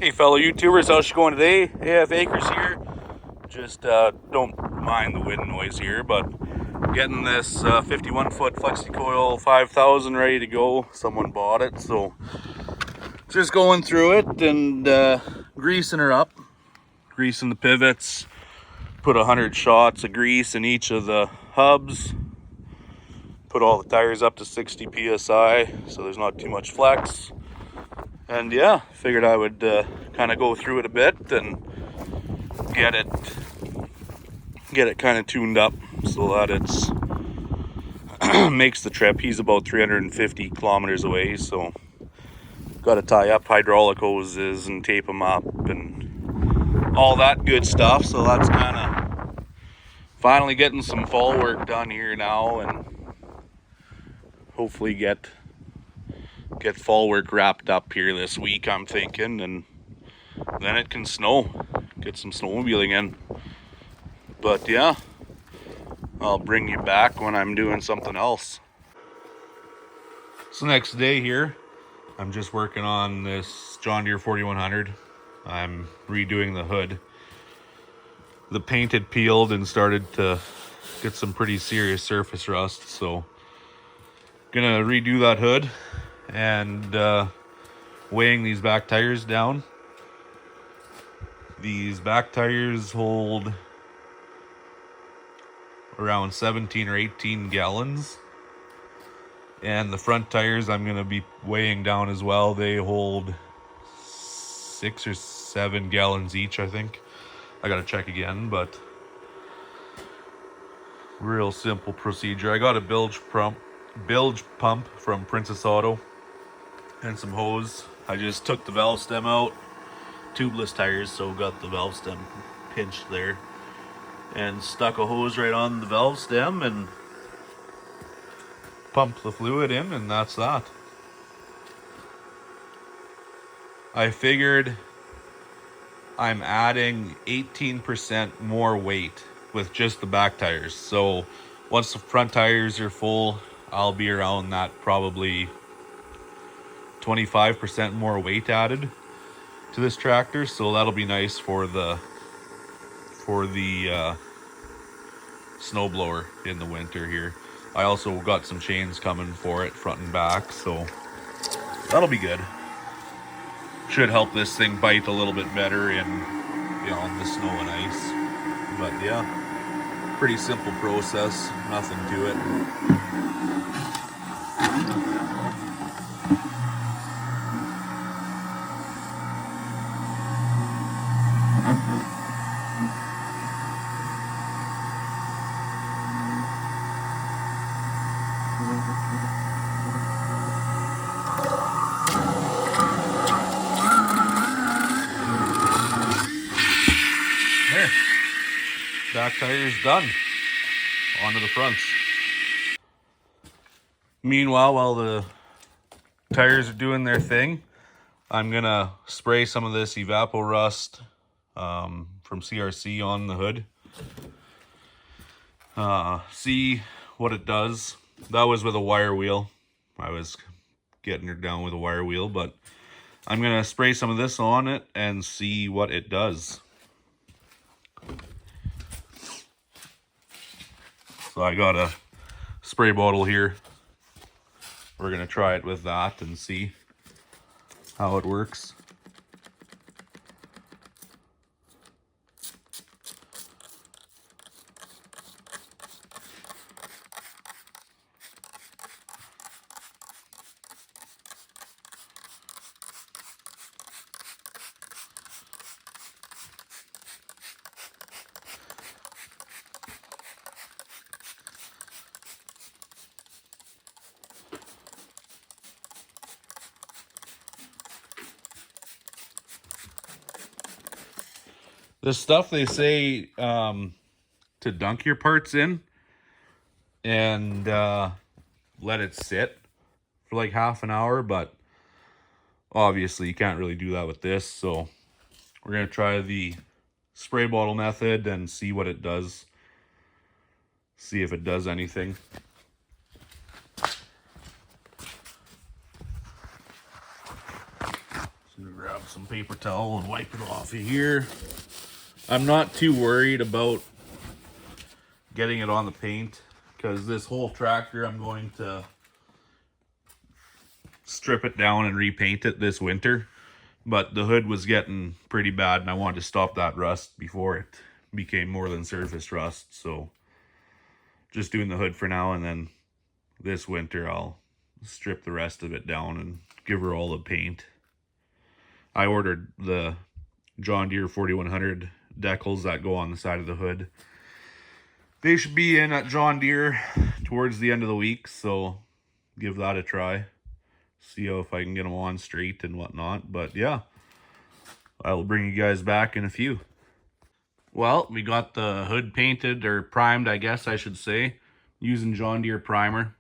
Hey fellow YouTubers, how's it going today? AF Acres here. Just don't mind the wind noise here, but getting this 51 foot FlexiCoil 5000 ready to go. Someone bought it, so just going through it and greasing her up. Greasing the pivots. Put 100 shots of grease in each of the hubs. Put all the tires up to 60 psi so there's not too much flex. And yeah, figured I would kind of go through it a bit and get it kind of tuned up so that it's makes the trip. He's about 350 kilometers away, so got to tie up hydraulic hoses and tape them up and all that good stuff. So that's kind of finally getting some fall work done here now, and hopefully get fall work wrapped up here this week, I'm thinking, and then it can snow, get some snowmobiling in. But yeah, I'll bring you back when I'm doing something else. So next day here, I'm just working on this John Deere 4100. I'm redoing the hood. The paint had peeled and started to get some pretty serious surface rust, so gonna redo that hood and weighing these back tires down. These back tires hold around 17 or 18 gallons, and the front tires I'm going to be weighing down as well. They hold 6 or 7 gallons each, I think. I gotta check again, but real simple procedure. I got a bilge pump from Princess Auto and some hose. I just took the valve stem out, tubeless tires, so got the valve stem pinched there, and stuck a hose right on the valve stem and pumped the fluid in, and that's that. I figured I'm adding 18% more weight with just the back tires. So once the front tires are full, I'll be around that probably 25% more weight added to this tractor. So that'll be nice for the snowblower in the winter here. I also got some chains coming for it, front and back, so that'll be good. Should help this thing bite a little bit better in, the snow and ice. But yeah, pretty simple process, nothing to it. There, back tire's done. Onto the fronts. Meanwhile, while the tires are doing their thing, I'm gonna spray some of this Evapor Rust from CRC on the hood. See what it does. That was with a wire wheel. I was getting her down with a wire wheel, but I'm gonna spray some of this on it and see what it does. So I got a spray bottle here. We're gonna try it with that and see how it works. This stuff they say to dunk your parts in and let it sit for like half an hour, but obviously you can't really do that with this, so we're going to try the spray bottle method and see what it does. See if it does anything. gonna grab some paper towel and wipe it off of here. I'm not too worried about getting it on the paint because this whole tractor I'm going to strip it down and repaint it this winter. But the hood was getting pretty bad and I wanted to stop that rust before it became more than surface rust. So just doing the hood for now, and then this winter I'll strip the rest of it down and give her all the paint. I ordered the John Deere 4100 decals that go on the side of the hood. They should be in at John Deere towards the end of the week, so give that a try. See how if I can get them on straight and whatnot. But yeah, I will bring you guys back in a few. Well, we got the hood painted, or primed, I guess I should say, using John Deere primer.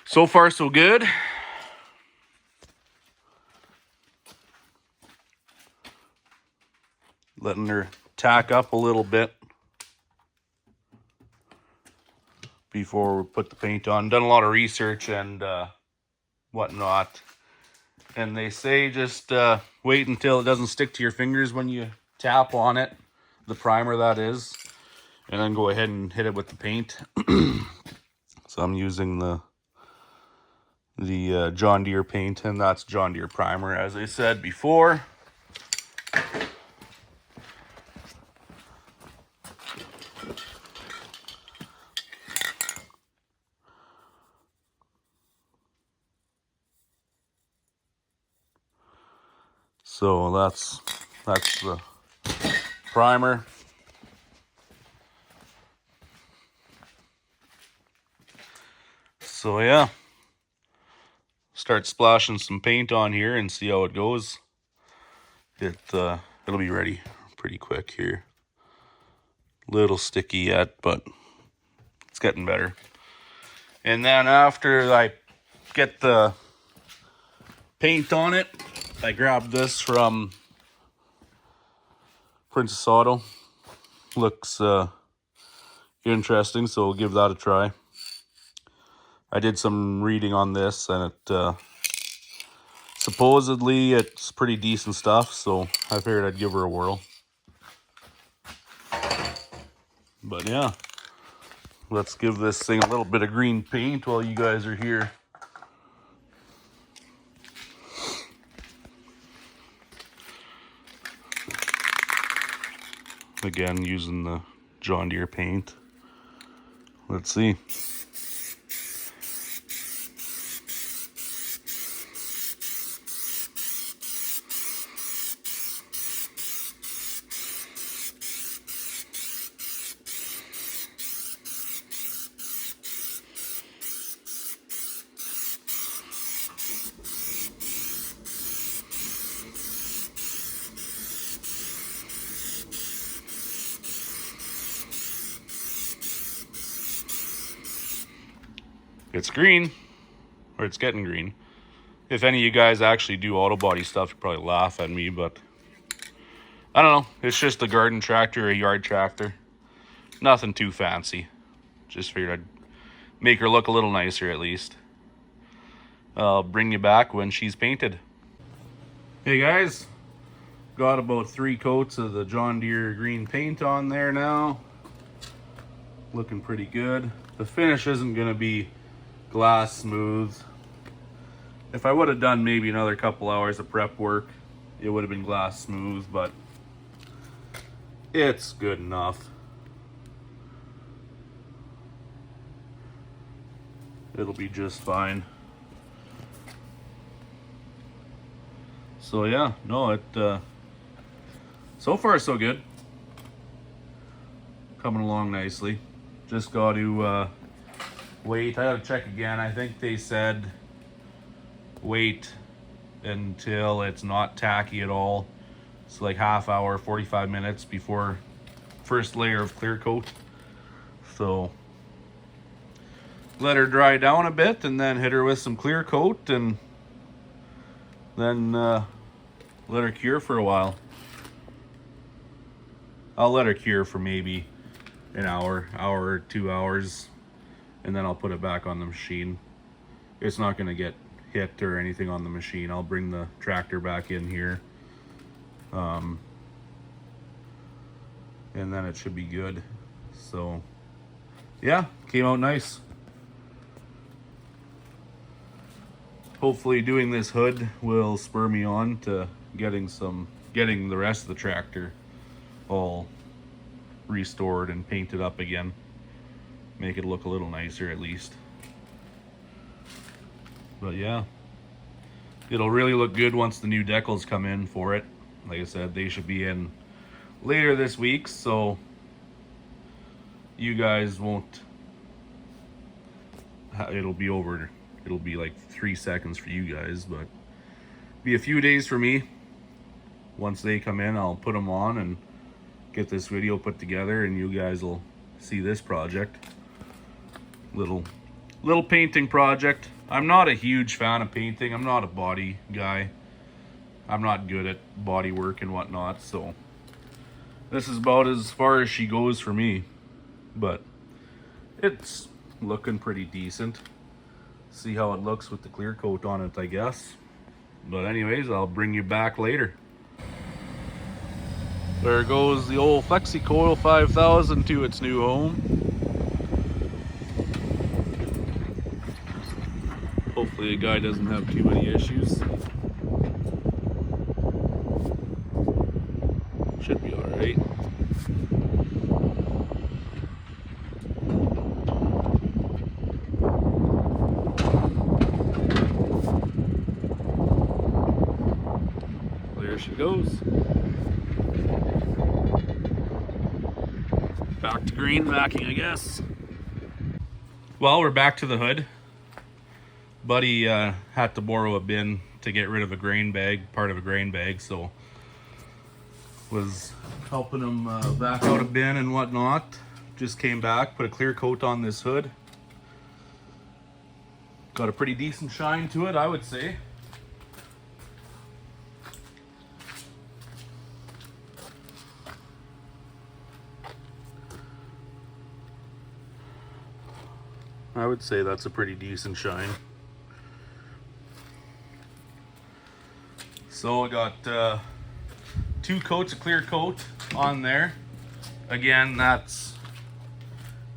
So far, so good. Letting her tack up a little bit before we put the paint on. Done a lot of research and whatnot. And they say just wait until it doesn't stick to your fingers when you tap on it, the primer that is, and then go ahead and hit it with the paint. So I'm using the John Deere paint, and that's John Deere primer, as I said before. So that's the primer. So yeah, start splashing some paint on here and see how it goes. It'll be ready pretty quick here. Little sticky yet, but it's getting better. And then after I get the paint on it, I grabbed this from Princess Auto. Looks interesting, so we'll give that a try. I did some reading on this, and it supposedly it's pretty decent stuff, so I figured I'd give her a whirl. But yeah, let's give this thing a little bit of green paint while you guys are here. Again, using the John Deere paint. Let's see. It's green, or it's getting green. If any of you guys actually do auto body stuff, you probably laugh at me, but I don't know. It's just a garden tractor, a yard tractor. Nothing too fancy. Just figured I'd make her look a little nicer at least. I'll bring you back when she's painted. Hey guys, got about 3 coats of the John Deere green paint on there now. Looking pretty good. The finish isn't gonna be glass smooth. If I would have done maybe another couple hours of prep work, it would have been glass smooth, but it's good enough. It'll be just fine. So yeah, no, it so far so good. Coming along nicely. Just got to wait. I gotta check again. I think they said wait until it's not tacky at all. It's like half hour, 45 minutes before first layer of clear coat. So let her dry down a bit and then hit her with some clear coat, and then let her cure for a while. I'll let her cure for maybe an hour or 2 hours, and then I'll put it back on the machine. It's not gonna get hit or anything on the machine. I'll bring the tractor back in here. And then it should be good. So yeah, came out nice. Hopefully doing this hood will spur me on to getting the rest of the tractor all restored and painted up again. Make it look a little nicer at least. But yeah, it'll really look good once the new decals come in for it. Like I said, they should be in later this week, so you guys won't, it'll be over, it'll be like 3 seconds for you guys, but be a few days for me. Once they come in, I'll put them on and get this video put together, and you guys will see this project. Little painting project. I'm not a huge fan of painting. I'm not a body guy. I'm not good at body work and whatnot, so this is about as far as she goes for me. But it's looking pretty decent. See how it looks with the clear coat on it, I guess. But anyways, I'll bring you back later. There goes the old FlexiCoil 5000 to its new home. Hopefully the guy doesn't have too many issues. Should be alright. There she goes. Back to green backing, I guess. Well, we're back to the hood. Buddy had to borrow a bin to get rid of a grain bag, part of a grain bag, so was helping him back out a bin and whatnot. Just came back, put a clear coat on this hood. Got a pretty decent shine to it, I would say. I would say that's a pretty decent shine. So I got 2 coats of clear coat on there. Again, that's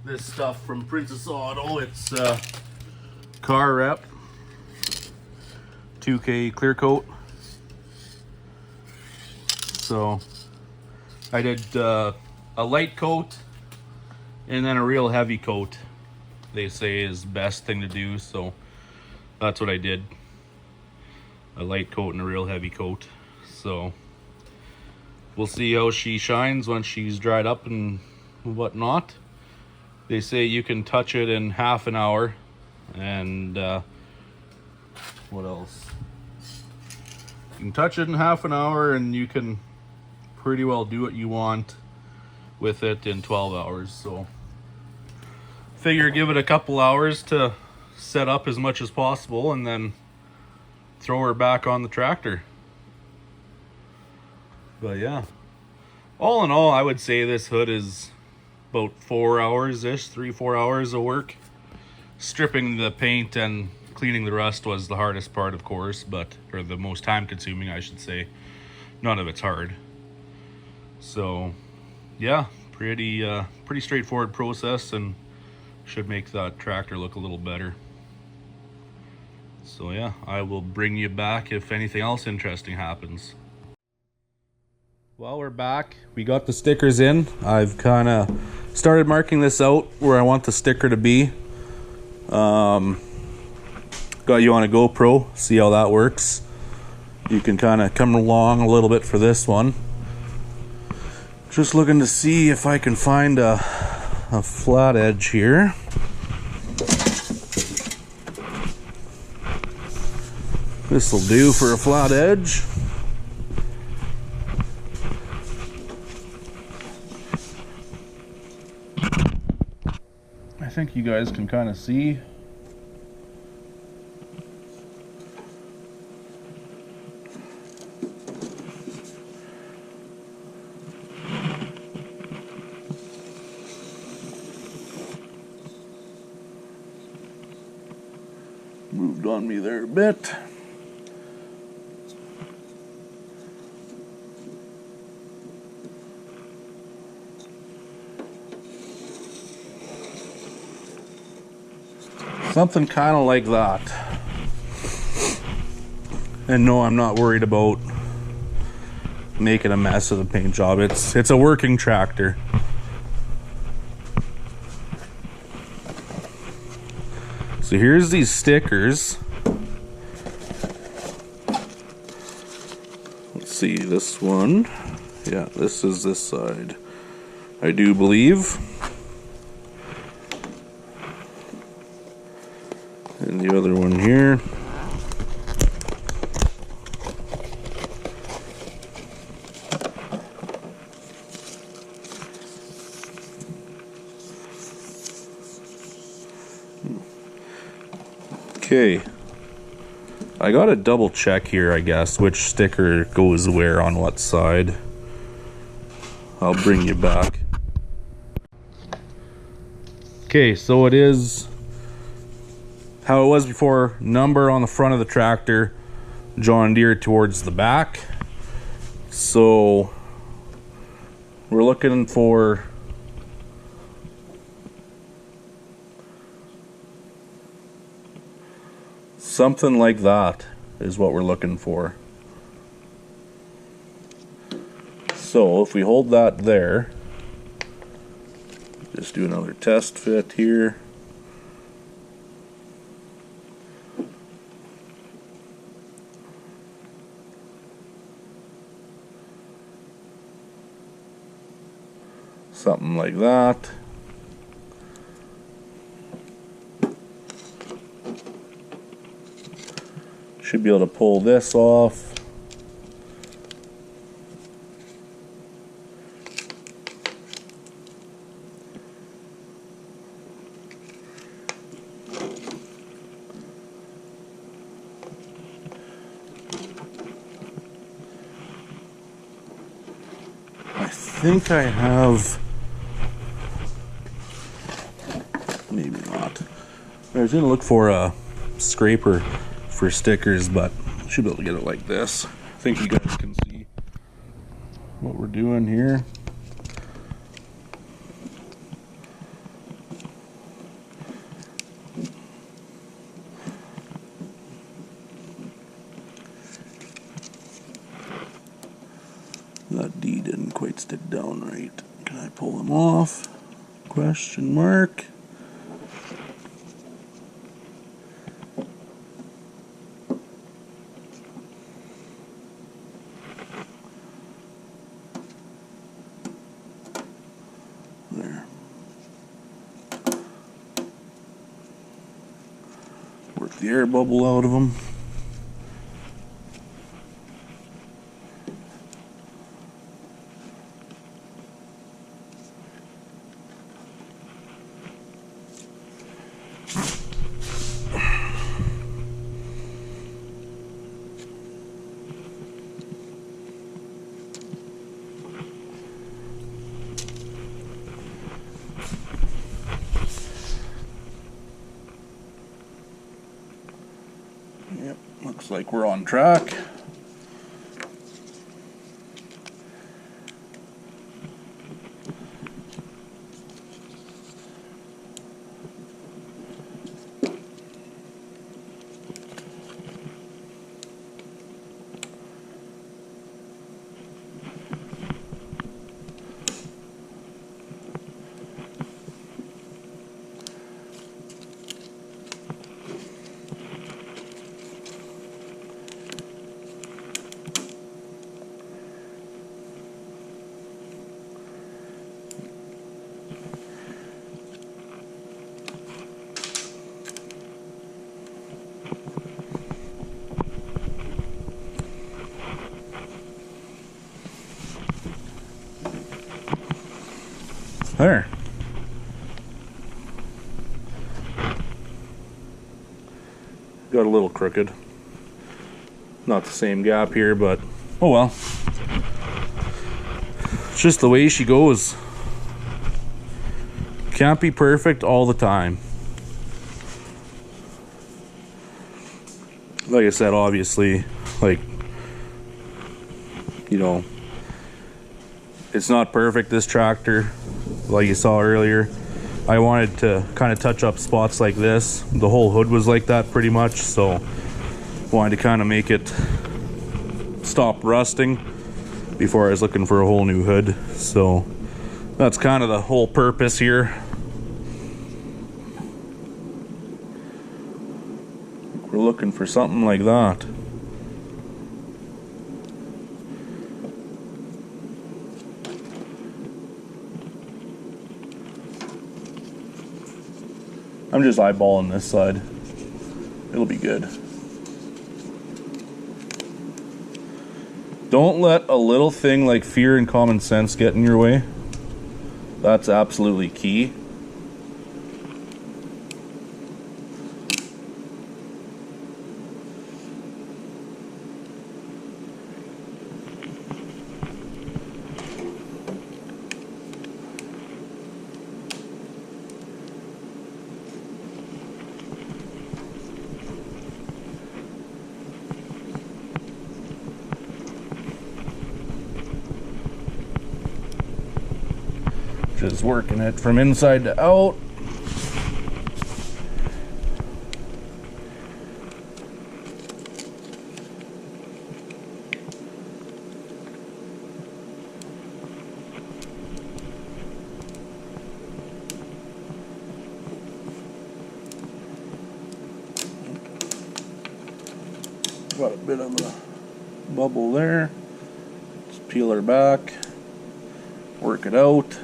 this stuff from Princess Auto. It's Car Rep 2K clear coat. So I did a light coat and then a real heavy coat. They say is the best thing to do, so that's what I did. A light coat and a real heavy coat. So we'll see how she shines once she's dried up and whatnot. They say you can touch it in half an hour, and what else? You can touch it in half an hour, and you can pretty well do what you want with it in 12 hours. So figure give it a couple hours to set up as much as possible, and then throw her back on the tractor. But yeah, all in all, I would say this hood is about 4 hours-ish, 3-4 hours of work. Stripping the paint and cleaning the rust was the hardest part, of course, or the most time consuming, I should say. None of it's hard. So yeah, pretty straightforward process, and should make that tractor look a little better. So yeah, I will bring you back if anything else interesting happens. Well, we're back. We got the stickers in. I've kind of started marking this out where I want the sticker to be. Got you on a GoPro, see how that works. You can kind of come along a little bit for this one. Just looking to see if I can find a flat edge here. This will do for a flat edge. I think you guys can kind of see. Move moved on me there a bit. Something kind of like that. And no, I'm not worried about making a mess of the paint job. It's a working tractor. So here's these stickers. Let's see, this one. Yeah, this is this side, I do believe. And the other one here. Okay, I gotta double check here, I guess, which sticker goes where on what side. I'll bring you back. Okay, so it is how it was before. Number on the front of the tractor, John Deere towards the back. So we're looking for something like that is what we're looking for. So if we hold that there, just do another test fit here. Something like that. Should be able to pull this off. I think I have, maybe not. I was gonna look for a scraper for stickers, but I should be able to get it like this. I think you guys can see what we're doing here. That D didn't quite stick down right. Can I pull them off? Question mark. There. Work the air bubble out of them. Yep, looks like we're on track. There. Got a little crooked. Not the same gap here, but oh well. It's just the way she goes. Can't be perfect all the time. like I said, obviously, like, you know, it's not perfect, this tractor, like you saw earlier. I wanted to kind of touch up spots like this. The whole hood was like that pretty much, so wanted to kind of make it stop rusting before I was looking for a whole new hood. So that's kind of the whole purpose here. We're looking for something like that. I'm just eyeballing this side. It'll be good. Don't let a little thing like fear and common sense get in your way. That's absolutely key. Just working it from inside to out. Got a bit of a bubble there. Just peel her back, work it out.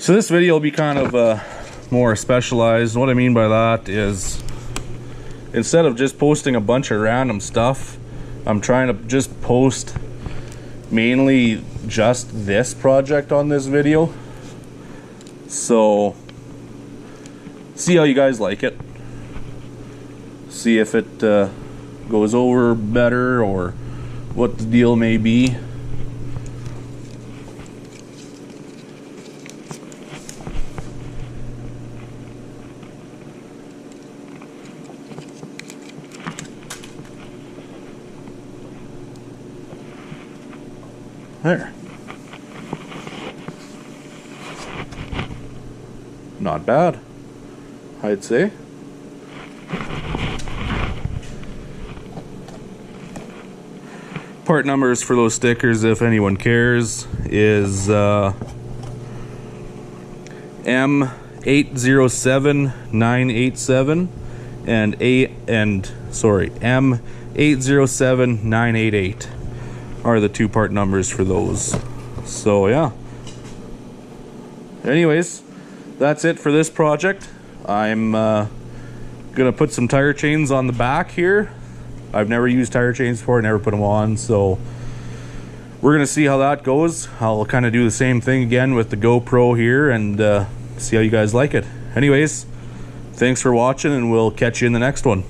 So this video will be kind of more specialized. What I mean by that is, instead of just posting a bunch of random stuff, I'm trying to just post mainly just this project on this video. So see how you guys like it. See if it goes over better or what the deal may be. There. Not bad, I'd say. Part numbers for those stickers, if anyone cares, is M807987 and M807988 are the 2-part numbers for those. So yeah. Anyways, that's it for this project. I'm gonna put some tire chains on the back here. I've never used tire chains before, never put them on, so we're gonna see how that goes. I'll kind of do the same thing again with the GoPro here and see how you guys like it. Anyways, thanks for watching, and we'll catch you in the next one.